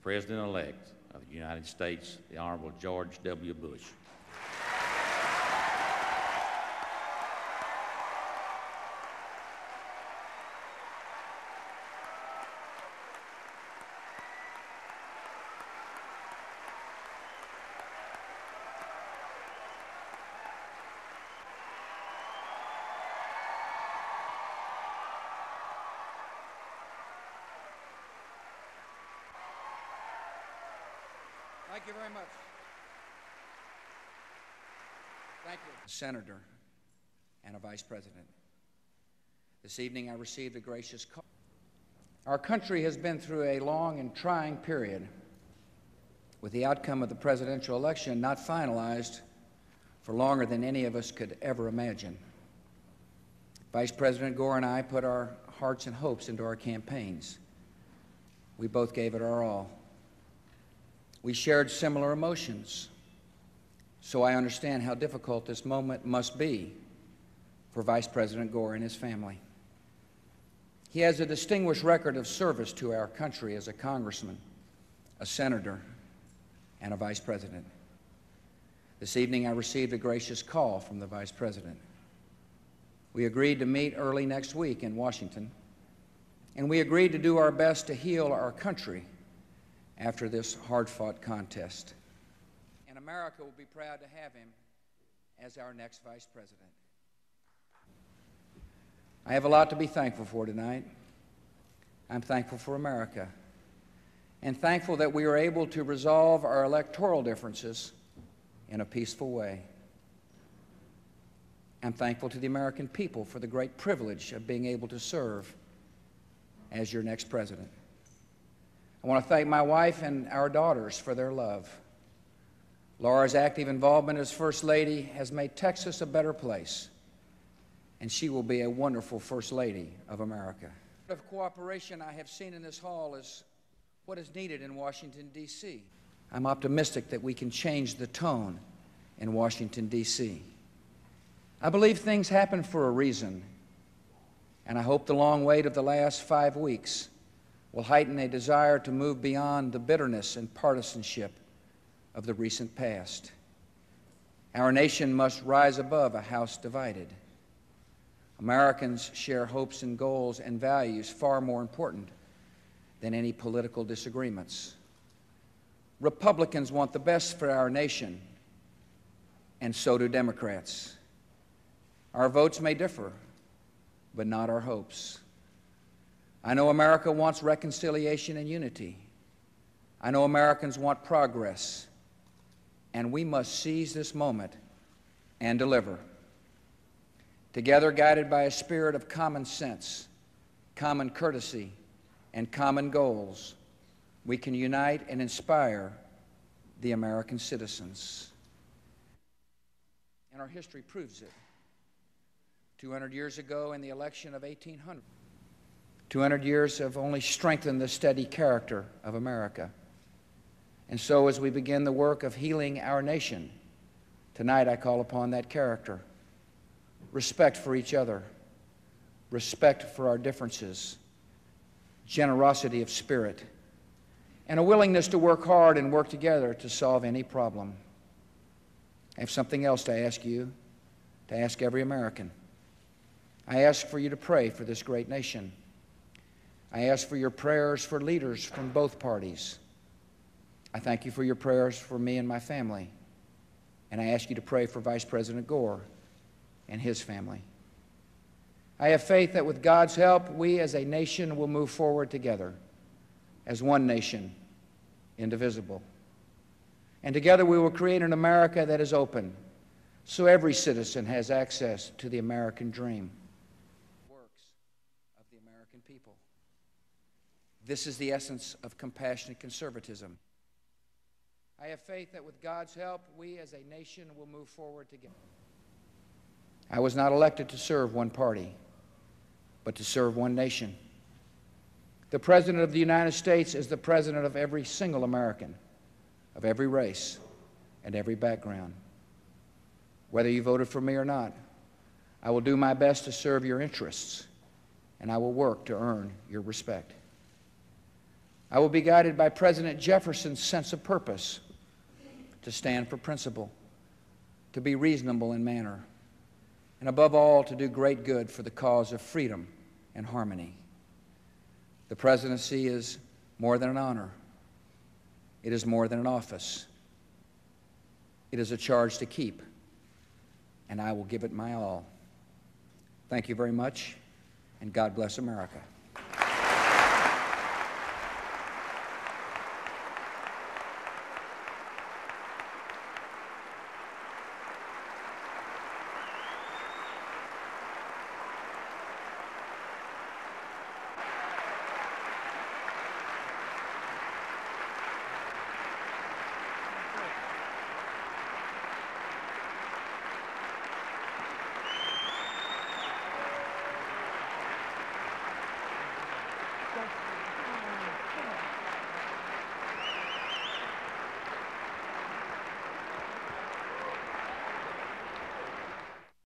President-elect of the United States, the Honorable George W. Bush. Thank you very much. Thank you. A senator and a vice president. This evening I received a gracious call. Our country has been through a long and trying period, with the outcome of the presidential election not finalized for longer than any of us could ever imagine. Vice-President Gore and I put our hearts and hopes into our campaigns. We both gave it our all. We shared similar emotions, so I understand how difficult this moment must be for Vice President Gore and his family. He has a distinguished record of service to our country as a congressman, a senator, and a vice president. This evening I received a gracious call from the vice president. We agreed to meet early next week in Washington, and we agreed to do our best to heal our country after this hard-fought contest. And America will be proud to have him as our next vice president. I have a lot to be thankful for tonight. I'm thankful for America, and thankful that we are able to resolve our electoral differences in a peaceful way. I'm thankful to the American people for the great privilege of being able to serve as your next president. I want to thank my wife and our daughters for their love. Laura's active involvement as First Lady has made Texas a better place, and she will be a wonderful First Lady of America. The cooperation I have seen in this hall is what is needed in Washington, D.C. I'm optimistic that we can change the tone in Washington, D.C. I believe things happen for a reason, and I hope the long wait of the last 5 weeks will heighten a desire to move beyond the bitterness and partisanship of the recent past. Our nation must rise above a house divided. Americans share hopes and goals and values far more important than any political disagreements. Republicans want the best for our nation, and so do Democrats. Our votes may differ, but not our hopes. I know America wants reconciliation and unity. I know Americans want progress, and we must seize this moment and deliver. Together, guided by a spirit of common sense, common courtesy, and common goals, we can unite and inspire the American citizens. And our history proves it. 200 years ago in the election of 1800, 200 years have only strengthened the steady character of America. And so as we begin the work of healing our nation, tonight I call upon that character. Respect for each other, respect for our differences, generosity of spirit, and a willingness to work hard and work together to solve any problem. I have something else to ask you, to ask every American. I ask for you to pray for this great nation. I ask for your prayers for leaders from both parties. I thank you for your prayers for me and my family. And I ask you to pray for Vice President Gore and his family. I have faith that with God's help, we as a nation will move forward together as one nation, indivisible. And together we will create an America that is open, so every citizen has access to the American dream. Works of the American people. This is the essence of compassionate conservatism. I have faith that with God's help, we as a nation will move forward together. I was not elected to serve one party, but to serve one nation. The President of the United States is the President of every single American, of every race and every background. Whether you voted for me or not, I will do my best to serve your interests, and I will work to earn your respect. I will be guided by President Jefferson's sense of purpose, to stand for principle, to be reasonable in manner, and above all, to do great good for the cause of freedom and harmony. The presidency is more than an honor. It is more than an office. It is a charge to keep, and I will give it my all. Thank you very much, and God bless America.